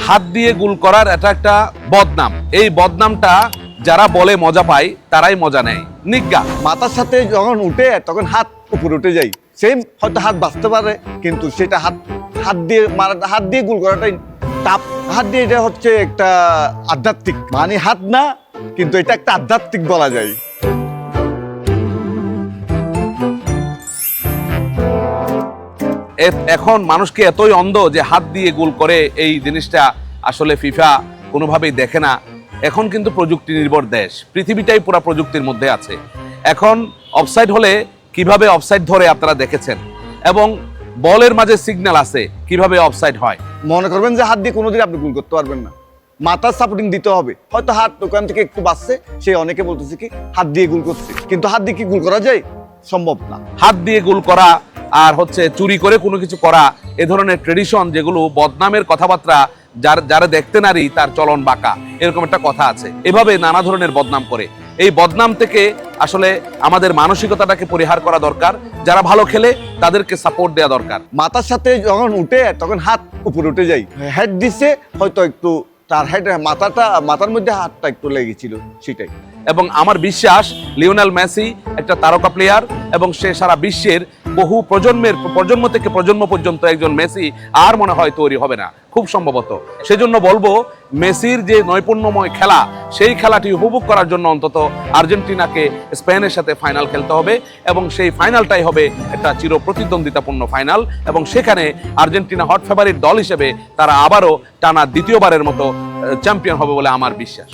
হাত দিয়ে গোল করার এটা একটা বদনাম। এই বদনামটা যারা বলে মজা পায় তারাই মজা নেয়। নিজ্ঞা মাথার সাথে যখন উঠে তখন হাত উপরে উঠে যায়, সেম হয়তো হাত বাঁচতে পারে, কিন্তু সেটা হাত দিয়ে গোল করাটাই টাপ। হাত দিয়ে এটা হচ্ছে একটা আধ্যাত্মিক, মানে হাত না, কিন্তু এটা একটা আধ্যাত্মিক বলা যায়। এখন মানুষকে এতই অন্ধ যে হাত দিয়ে গোল করে এই জিনিসটা আসলে ফিফা কোনোভাবেই দেখে না। এখন কিন্তু প্রযুক্তি নির্ভর দেশ, পৃথিবীটাই পুরো প্রযুক্তির মধ্যে আছে। এখন অফসাইড হলে কিভাবে অফসাইড ধরে আপনারা দেখেছেন, এবং বলের মাঝে সিগন্যাল আছে কিভাবে অফসাইড হয়। মনে করবেন যে হাত দিয়ে কোনোদিন আপনি গোল করতে পারবেন না, মাথার সাপোর্টিং দিতে হবে। হয়তো হাত দোকান থেকে একটু বাঁচছে, সে অনেকে বলতেছে কি হাত দিয়ে গোল করছে, কিন্তু হাত দিয়ে কি গোল করা যায়? সম্ভব না। হাত দিয়ে গোল করা আর হচ্ছে চুরি করে কোনো কিছু করা, এ ধরনের ট্রেডিশন যেগুলো বদনামের কথাবার্তা, যারা দেখতে নারী তার চলন বাঁকা, এরকম একটা কথা আছে। এভাবে নানা ধরনের বদনাম করে। এই বদনাম থেকে আসলে আমাদের মানসিকতাটাকে পরিহার করা দরকার। যারা ভালো খেলে তাদেরকে সাপোর্ট দেওয়া দরকার। মাথার সাথে যখন উঠে তখন হাত উপরে উঠে যায়। হেড দিচ্ছে হয়তো একটু, তার হেড মাথার মধ্যে হাতটা একটু লেগেছিল, সেটাই। এবং আমার বিশ্বাস লিওনেল মেসি একটা তারকা প্লেয়ার, এবং সে সারা বিশ্বের বহু প্রজন্ম থেকে প্রজন্ম পর্যন্ত একজন মেসি আর মনে হয় তৈরি হবে না, খুব সম্ভবত। সেজন্য বলবো মেসির যে নৈপুণ্যময় খেলা, সেই খেলাটি উপভোগ করার জন্য অন্তত আর্জেন্টিনাকে স্পেনের সাথে ফাইনাল খেলতে হবে, এবং সেই ফাইনালটাই হবে একটা চির প্রতিদ্বন্দ্বিতাপূর্ণ ফাইনাল, এবং সেখানে আর্জেন্টিনা হট ফেভারিট দল হিসেবে তারা আবারও টানা দ্বিতীয়বারের মতো চ্যাম্পিয়ন হবে বলে আমার বিশ্বাস।